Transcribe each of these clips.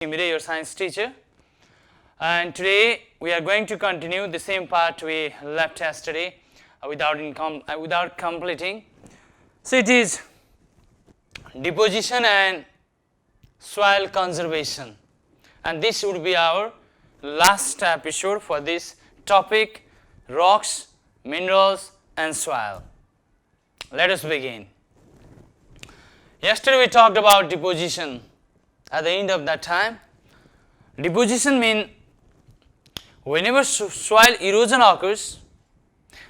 Ghimire, your science teacher, and today we are going to continue the same part we left yesterday without completing. So it is deposition and soil conservation, and this would be our last episode for this topic: rocks, minerals and soil. Let us begin. Yesterday we talked about deposition. At the end of that time, deposition means whenever soil erosion occurs,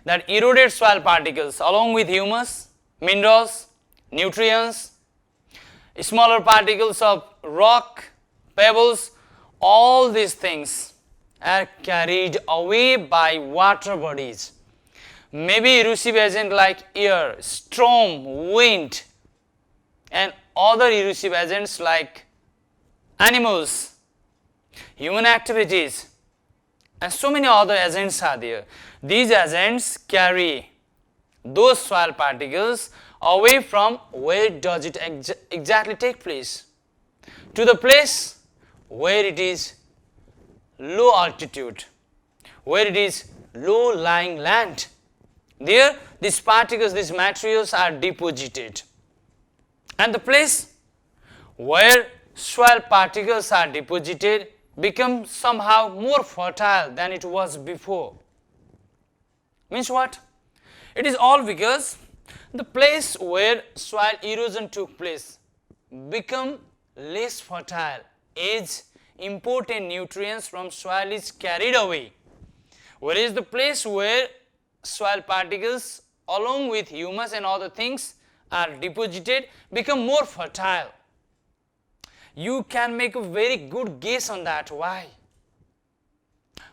that eroded soil particles along with humus, minerals, nutrients, smaller particles of rock, pebbles, all these things are carried away by water bodies. Maybe erosive agent like air, storm, wind and other erosive agents like animals, human activities and so many other agents are there. These agents carry those soil particles away from where does it exactly take place, to the place where it is low altitude, where it is low lying land. There these particles, these materials are deposited, and the place where soil particles are deposited become somehow more fertile than it was before. Means what? It is all because the place where soil erosion took place become less fertile as important nutrients from soil is carried away, whereas the place where soil particles along with humus and other things are deposited become more fertile. You can make a very good guess on that. Why?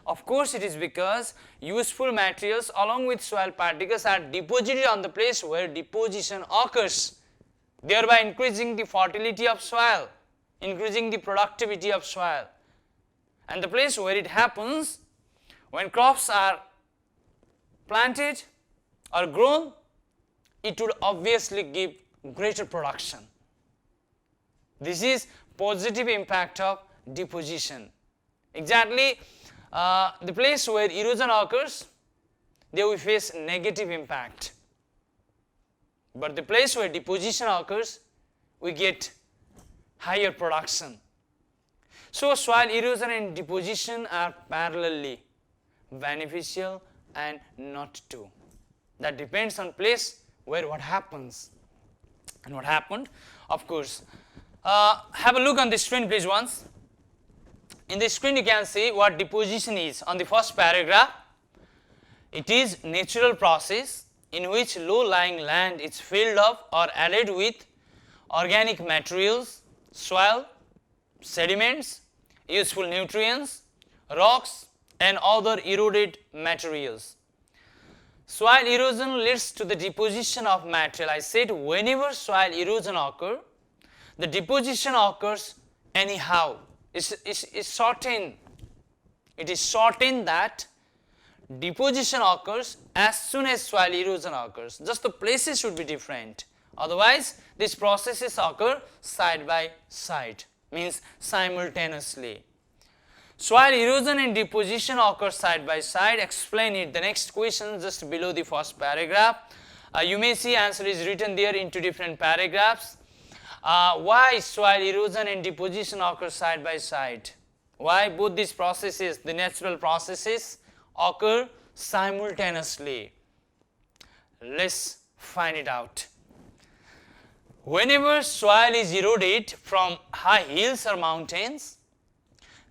Of course, it is because useful materials along with soil particles are deposited on the place where deposition occurs, thereby increasing the fertility of soil, increasing the productivity of soil. And the place where it happens, when crops are planted or grown, it would obviously give greater production. This is positive impact of deposition. Exactly the place where erosion occurs, there we face negative impact. But the place where deposition occurs, we get higher production. So soil erosion and deposition are parallelly beneficial and not too. That depends on place where what happens. And what happened, of course, have a look on the screen please once. In the screen you can see what deposition is. On the first paragraph, it is natural process in which low-lying land is filled up or added with organic materials, soil, sediments, useful nutrients, rocks and other eroded materials. Soil erosion leads to the deposition of material. I said whenever soil erosion occurs, the deposition occurs anyhow. It's certain. It is certain that deposition occurs as soon as soil erosion occurs. Just the places should be different. Otherwise, these processes occur side by side, means simultaneously. Soil erosion and deposition occur side by side. Explain it. The next question just below the first paragraph. You may see answer is written there in two different paragraphs. Why soil erosion and deposition occur side by side? Why both these processes, the natural processes, occur simultaneously? Let's find it out. Whenever soil is eroded from high hills or mountains,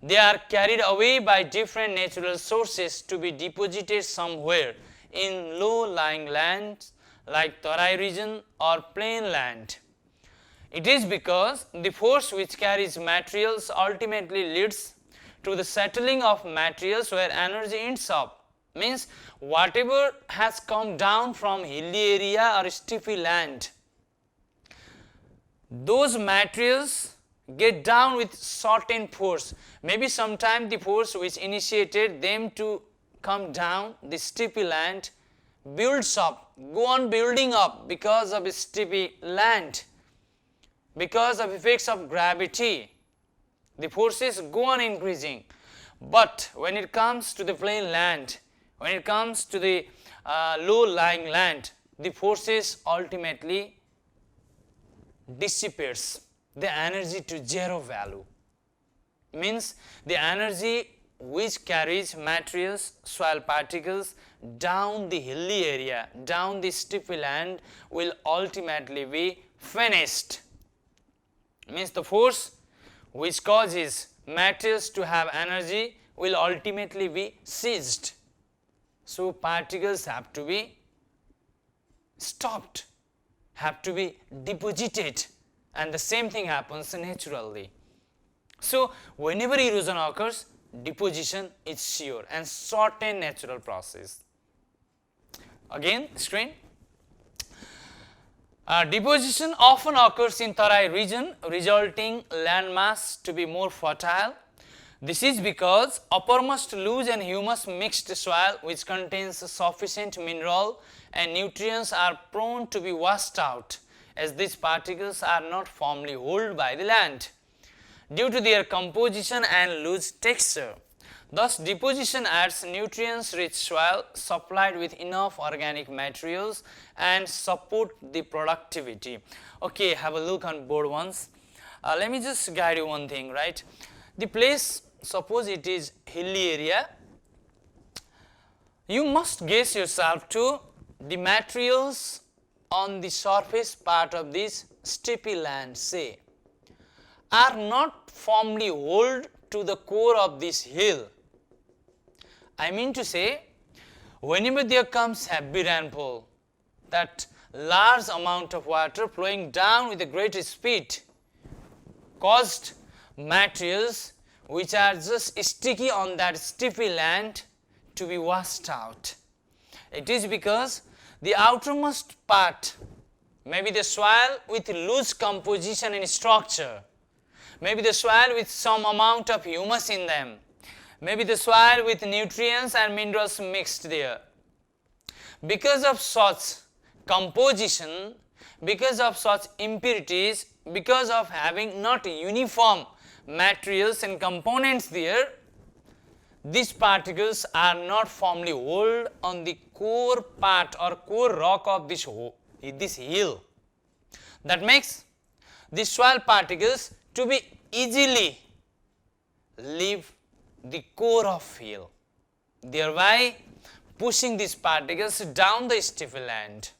they are carried away by different natural sources to be deposited somewhere in low-lying lands like Tarai region or plain land. It is because the force which carries materials ultimately leads to the settling of materials where energy ends up. Means whatever has come down from hilly area or steepy land, those materials get down with certain force. Maybe sometime the force which initiated them to come down the steepy land builds up, go on building up because of steepy land, because of effects of gravity. The forces go on increasing. But when it comes to the plain land, when it comes to the low-lying land, the forces ultimately dissipates the energy to zero value. Means the energy which carries materials, soil particles down the hilly area, down the steepy land will ultimately be finished. Means the force which causes materials to have energy will ultimately be seized. So particles have to be stopped, have to be deposited, and the same thing happens naturally. So whenever erosion occurs, deposition is sure and certain natural process. Again, screen. Deposition often occurs in Tarai region, resulting landmass to be more fertile. This is because uppermost loose and humus mixed soil, which contains sufficient mineral and nutrients, are prone to be washed out, as these particles are not firmly held by the land due to their composition and loose texture. Thus, deposition adds nutrients-rich soil supplied with enough organic materials and support the productivity. Okay, have a look on board once. Let me just guide you one thing, right? The place, suppose it is hilly area, you must guess yourself to the materials on the surface part of this steepy land, say, are not firmly held to the core of this hill. I mean to say, whenever there comes heavy rainfall, that large amount of water flowing down with a great speed caused materials which are just sticky on that steepy land to be washed out. It is because the outermost part, maybe the soil with loose composition and structure, maybe the soil with some amount of humus in them, maybe the soil with nutrients and minerals mixed there. Because of such composition, because of such impurities, because of having not uniform materials and components there, these particles are not firmly held on the core part or core rock of this hill. That makes the soil particles to be easily leave the core of hill, thereby pushing these particles down the steepy land.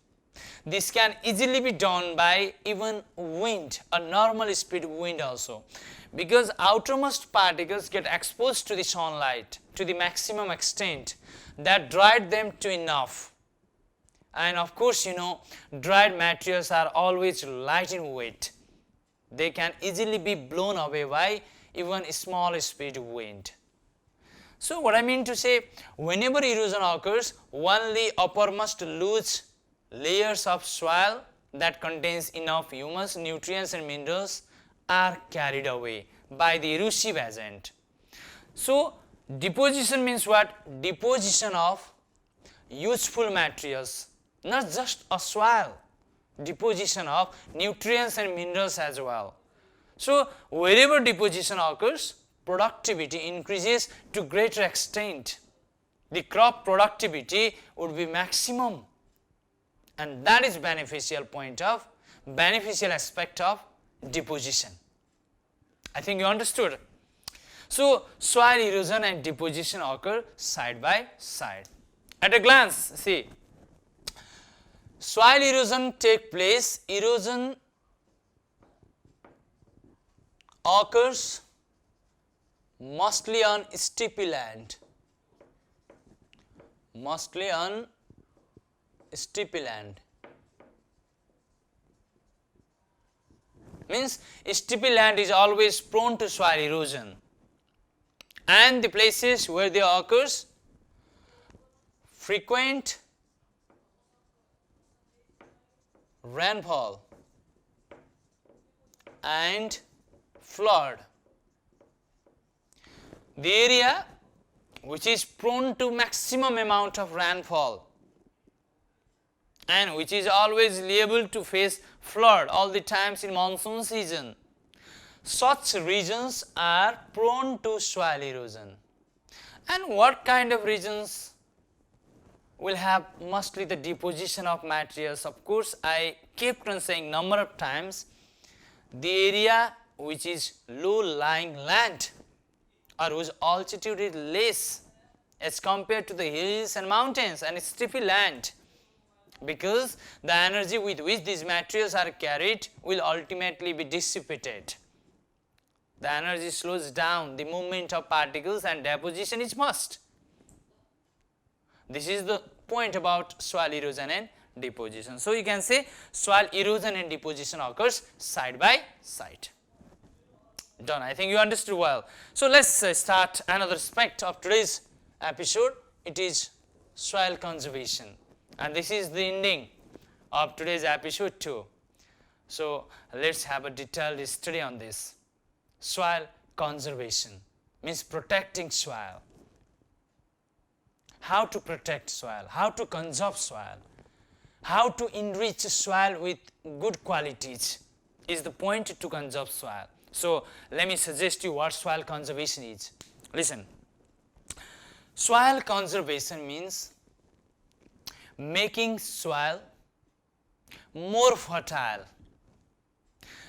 This can easily be done by even wind, a normal speed wind also, because outermost particles get exposed to the sunlight to the maximum extent that dried them to enough. And of course, you know, dried materials are always light in weight. They can easily be blown away by even a small speed wind. So what I mean to say, whenever erosion occurs, only uppermost loose layers of soil that contains enough humus, nutrients and minerals are carried away by the erosive agent. So deposition means what? Deposition of useful materials, not just a soil, deposition of nutrients and minerals as well. So wherever deposition occurs, productivity increases to greater extent. The crop productivity would be maximum, and that is beneficial aspect of deposition. I think you understood. So soil erosion and deposition occur side by side. At a glance, see, soil erosion takes place, erosion occurs mostly on steepy land, means steepy land is always prone to soil erosion, and the places where they occurs, frequent rainfall and flood. The area which is prone to maximum amount of rainfall and which is always liable to face flood all the times in monsoon season. such regions are prone to soil erosion. And what kind of regions will have mostly the deposition of materials? Of course, I kept on saying number of times, the area which is low lying land or whose altitude is less as compared to the hills and mountains and steepy land, because the energy with which these materials are carried will ultimately be dissipated. The energy slows down the movement of particles and deposition is must. This is the point about soil erosion and deposition. So, you can say soil erosion and deposition occurs side by side. Done. I think you understood well. So, let us start another aspect of today's episode. It is soil conservation, and this is the ending of today's episode too. So, let us have a detailed study on this. Soil conservation means protecting soil. How to protect soil, how to conserve soil, how to enrich soil with good qualities is the point to conserve soil. So, let me suggest you what soil conservation is. Listen, soil conservation means making soil more fertile.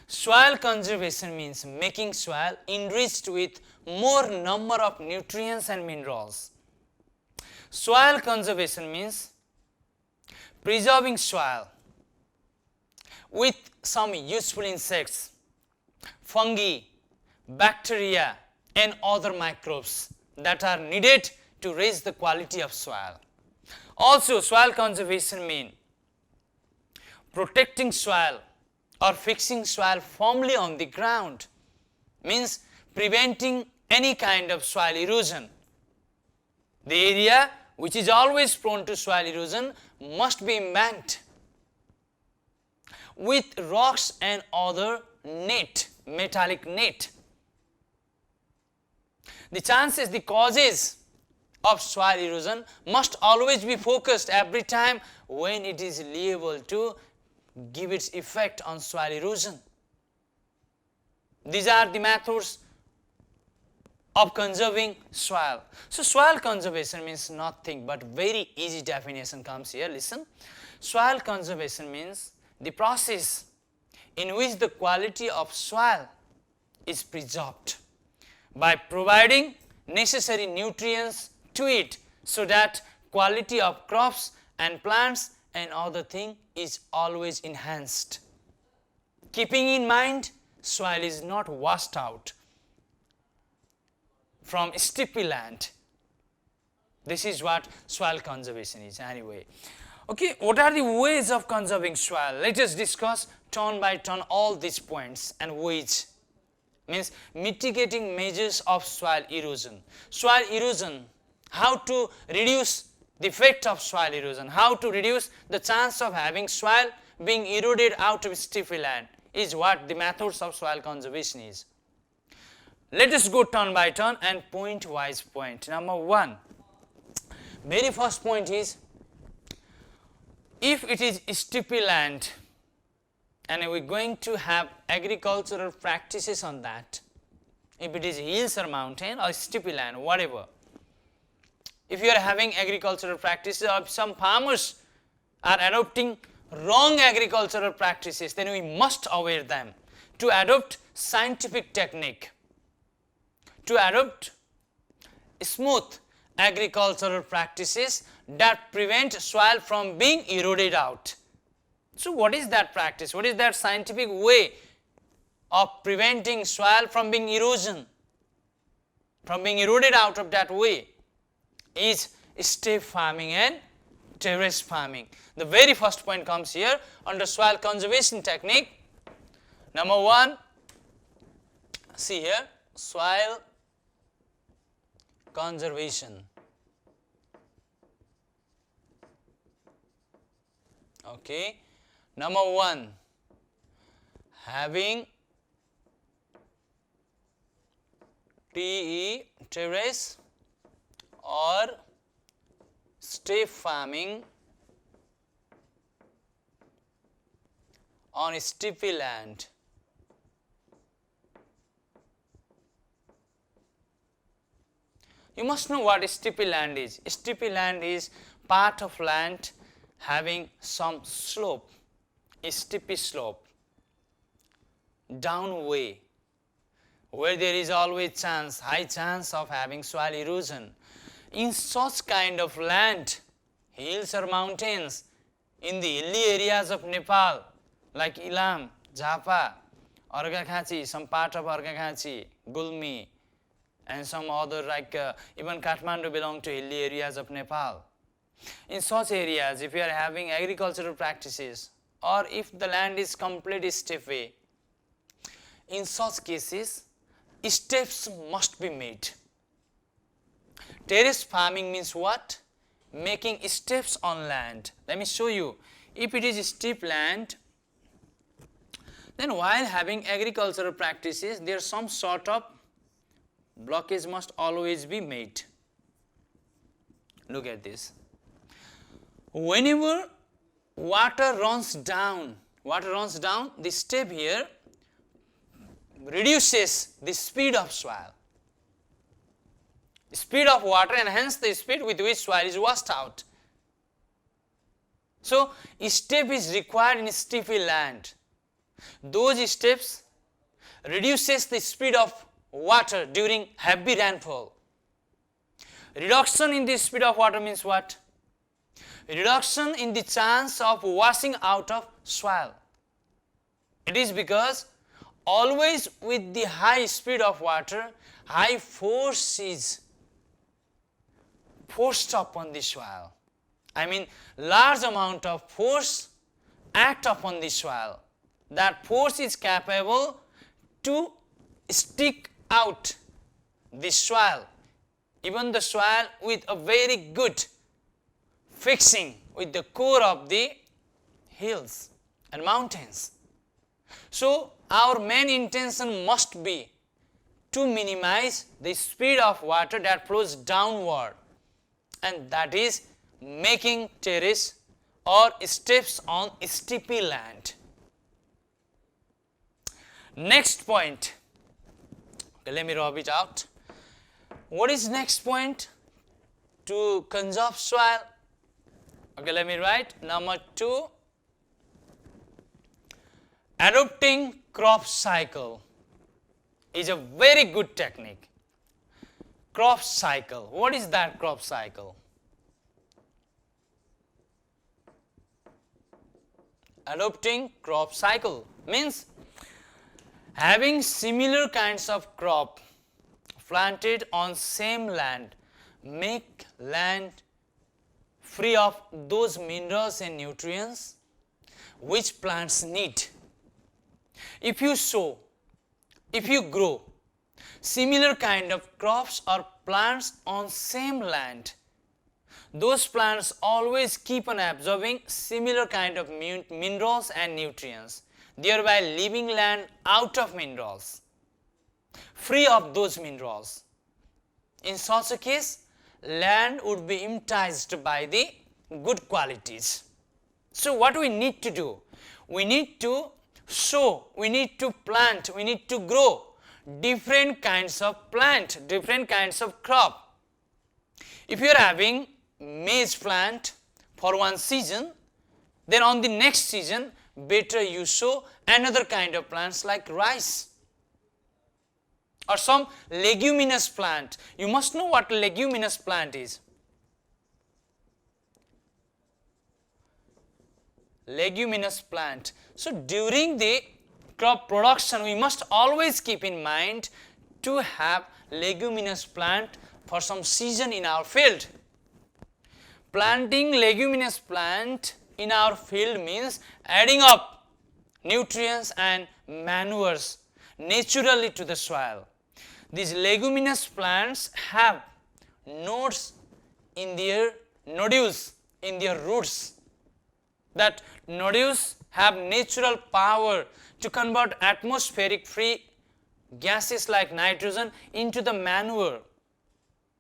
Soil conservation means making soil enriched with more number of nutrients and minerals. Soil conservation means preserving soil with some useful insects, fungi, bacteria and other microbes that are needed to raise the quality of soil. Also, soil conservation means protecting soil or fixing soil firmly on the ground, means preventing any kind of soil erosion. The area which is always prone to soil erosion must be embanked with rocks and other net, metallic net. The chances, the causes of soil erosion must always be focused every time when it is liable to give its effect on soil erosion. These are the methods of conserving soil. So, soil conservation means nothing but very easy definition comes here. Listen, soil conservation means the process in which the quality of soil is preserved by providing necessary nutrients to it so that quality of crops and plants and other thing is always enhanced. Keeping in mind soil is not washed out from steepy land. This is what soil conservation is anyway. Okay, what are the ways of conserving soil? Let us discuss turn by turn all these points and ways. Means mitigating measures of soil erosion. Soil erosion, how to reduce the effect of soil erosion, how to reduce the chance of having soil being eroded out of steepy land is what the methods of soil conservation is. Let us go turn by turn and point wise point. Number 1, very first point is, if it is steepy land and we are going to have agricultural practices on that, if it is hills or mountain or steepy land, whatever, if you are having agricultural practices or some farmers are adopting wrong agricultural practices, then we must aware them to adopt scientific technique, to adopt smooth agricultural practices that prevent soil from being eroded out. So, what is that practice? What is that scientific way of preventing soil from being eroded out of that way? Is step farming and terrace farming. The very first point comes here under soil conservation technique. Number 1, see here, soil conservation. Okay. Number 1, having TE, terrace or step farming on steepy land. You must know what steepy land is. Steepy land is part of land having some slope, a steepy slope, down way, where there is always high chance of having soil erosion. In such kind of land, hills or mountains, in the hilly areas of Nepal, like Ilam, Jhapa, Arghakhachi, some part of Arghakhachi, Gulmi, and some other like even Kathmandu belong to hilly areas of Nepal. In such areas, if you are having agricultural practices, or if the land is completely steppe, in such cases, steps must be made. Terrace farming means what? Making steps on land. Let me show you. If it is steep land, then while having agricultural practices, there some sort of blockage must always be made. Look at this. Whenever water runs down, the step here reduces the speed of soil. Speed of water and hence the speed with which soil is washed out. So, a step is required in steepy land. Those steps reduces the speed of water during heavy rainfall. Reduction in the speed of water means what? Reduction in the chance of washing out of soil. It is because always with the high speed of water, high force is forced upon the soil. I mean, large amount of force act upon the soil. That force is capable to stick out the soil, even the soil with a very good fixing with the core of the hills and mountains. So, our main intention must be to minimize the speed of water that flows downward, and that is making terrace or steps on steepy land. Next point, okay, let me rub it out. What is next point? To conserve soil. Okay, let me write number 2. Adopting crop cycle is a very good technique. Crop cycle. What is that crop cycle? Adopting crop cycle means having similar kinds of crop planted on same land, make land free of those minerals and nutrients which plants need. If you sow, if you grow similar kind of crops or plants on same land, those plants always keep on absorbing similar kind of minerals and nutrients, thereby leaving land out of minerals, free of those minerals. In such a case, land would be enticed by the good qualities. So, what we need to do? We need to sow, we need to plant, we need to grow different kinds of plant, different kinds of crop. If you are having maize plant for one season, then on the next season, better you sow another kind of plants like rice or some leguminous plant. You must know what leguminous plant is. Leguminous plant. So, during the crop production, we must always keep in mind to have leguminous plant for some season in our field. Planting leguminous plant in our field means adding up nutrients and manures naturally to the soil. These leguminous plants have nodes in their nodules, in their roots. That nodules have natural power to convert atmospheric free gases like nitrogen into the manure.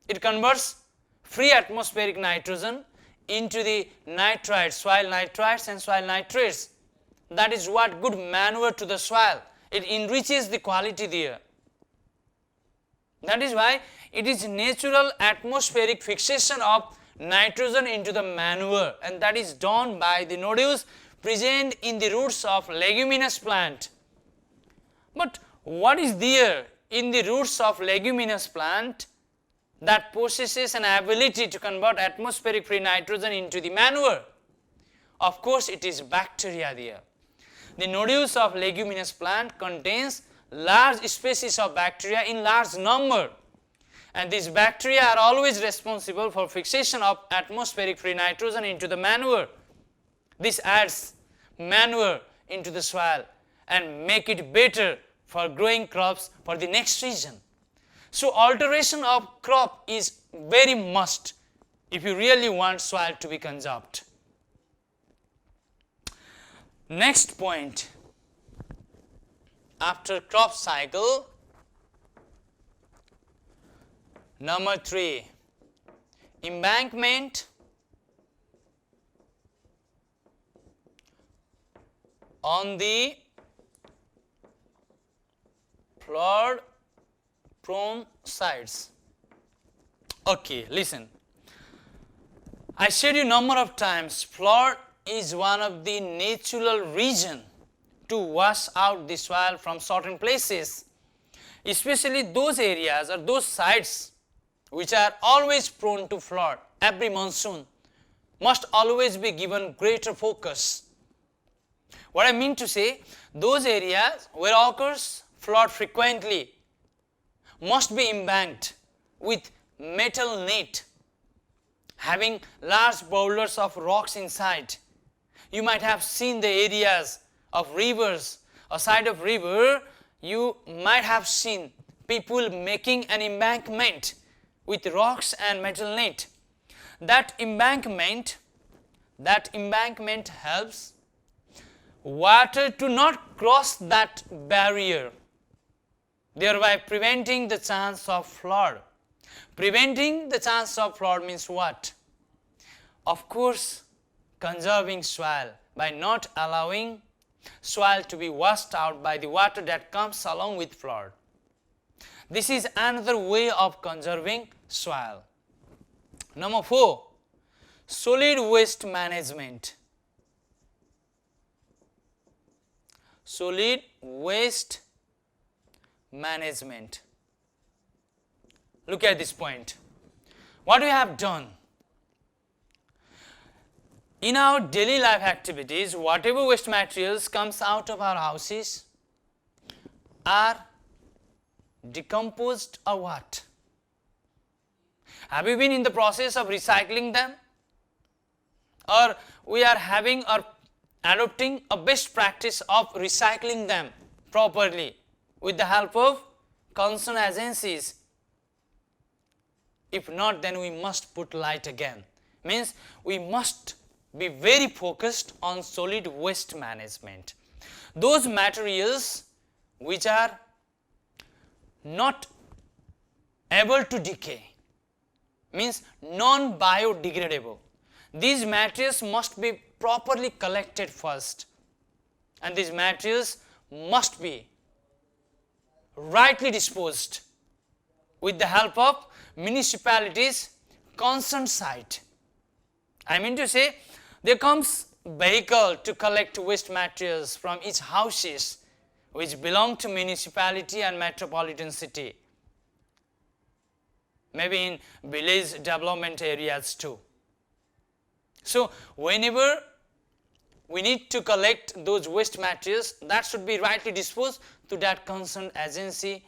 It converts free atmospheric nitrogen into the nitrites, soil nitrites and soil nitrates. That is what good manure to the soil. It enriches the quality there. That is why It is natural atmospheric fixation of nitrogen into the manure, and that is done by the nodules present in the roots of leguminous plant. But what is there in the roots of leguminous plant that possesses an ability to convert atmospheric free nitrogen into the manure? Of course, it is bacteria there. The nodules of leguminous plant contains large species of bacteria in large number, and these bacteria are always responsible for fixation of atmospheric free nitrogen into the manure. This adds manure into the soil and make it better for growing crops for the next season. So alteration of crop is very must if you really want soil to be conserved. Next point, after crop cycle, number 3, embankment on the flood prone sites. Okay, listen. I said you number of times, flood is one of the natural reason to wash out the soil from certain places, especially those areas or those sites which are always prone to flood. Every monsoon must always be given greater focus. What I mean to say, those areas where occurs flood frequently must be embanked with metal net having large boulders of rocks inside. You might have seen the areas of rivers, aside of river, you might have seen people making an embankment with rocks and metal net. That embankment helps water to not cross that barrier, thereby preventing the chance of flood. Preventing the chance of flood means what? Of course, conserving soil by not allowing soil to be washed out by the water that comes along with flood. This is another way of conserving soil. Number 4, solid waste management. Solid waste management. Look at this point. What we have done in our daily life activities, whatever waste materials comes out of our houses are decomposed or what? Have you been in the process of recycling them? Or we are having or adopting a best practice of recycling them properly with the help of concerned agencies? If not, then we must put light again. Means we must be very focused on solid waste management. Those materials which are not able to decay, means non-biodegradable. These materials must be properly collected first, and these materials must be rightly disposed with the help of municipalities' concerned site. I mean to say, there comes vehicle to collect waste materials from each houses which belong to municipality and metropolitan city, maybe in village development areas too. So whenever we need to collect those waste materials, that should be rightly disposed to that concerned agency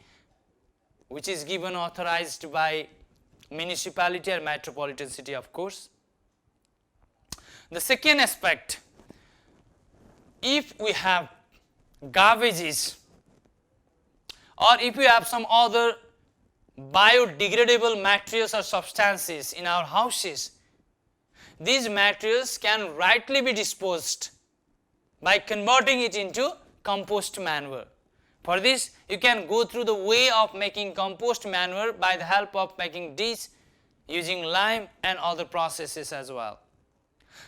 which is given authorized by municipality or metropolitan city, of course. The second aspect, if we have garbages or if we have some other biodegradable materials or substances in our houses, these materials can rightly be disposed by converting it into compost manure. For this, you can go through the way of making compost manure by the help of making ditch using lime and other processes as well.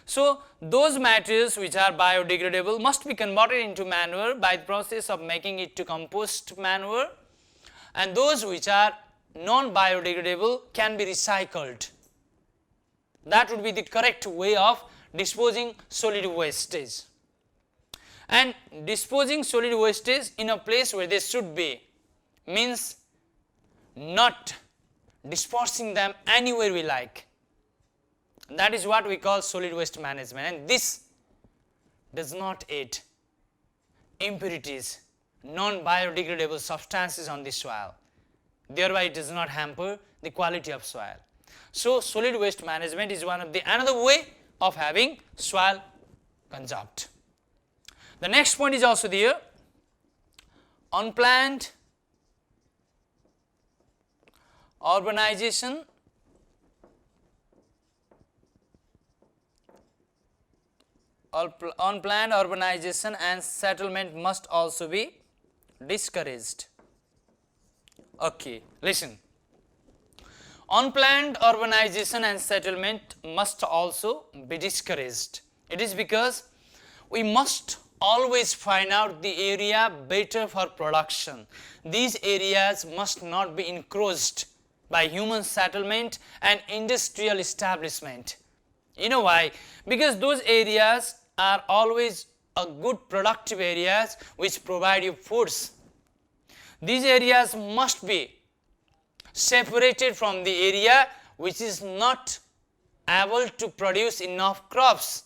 So those materials which are biodegradable must be converted into manure by the process of making it to compost manure, and those which are non-biodegradable can be recycled. That would be the correct way of disposing solid wastage. And disposing solid wastage in a place where they should be means not dispersing them anywhere we like. That is what we call solid waste management, and this does not aid impurities, non-biodegradable substances on the soil. Thereby it does not hamper the quality of soil. So solid waste management is one of the another way of having soil conserved. The next point is also there. Unplanned urbanization unplanned urbanization and settlement must also be discouraged. Okay, listen. Unplanned urbanization and settlement must also be discouraged. It is because we must always find out the area better for production. These areas must not be encroached by human settlement and industrial establishment. You know why? Because those areas are always a good productive areas which provide you foods. These areas must be separated from the area which is not able to produce enough crops.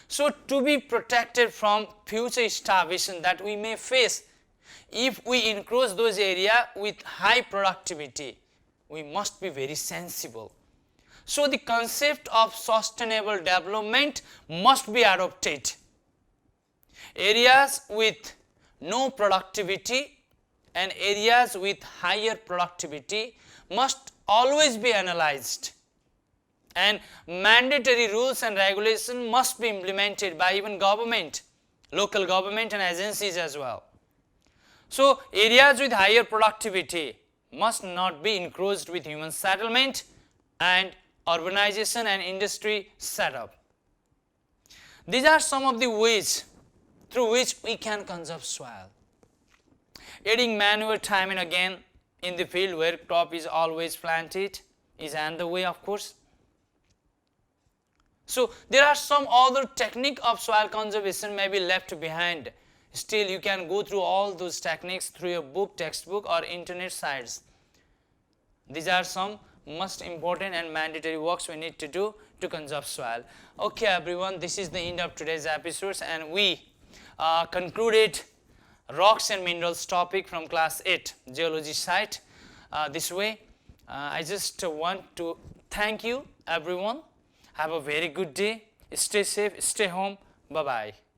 So to be protected from future starvation that we may face if we encroach those areas with high productivity, we must be very sensible. So the concept of sustainable development must be adopted. Areas with no productivity and areas with higher productivity must always be analyzed, and mandatory rules and regulations must be implemented by even government, local government and agencies as well. So areas with higher productivity must not be encroached with human settlement and urbanization and industry setup. These are some of the ways through which we can conserve soil. Adding manure time and again in the field where crop is always planted is another way, of course. So there are some other technique of soil conservation may be left behind. Still you can go through all those techniques through your book, textbook or internet sites. These are some most important and mandatory works we need to do to conserve soil. Okay everyone, this is the end of today's episodes, and we concluded rocks and minerals topic from class 8 geology site this way. I just want to thank you everyone. Have a very good day. Stay safe, stay home. Bye bye.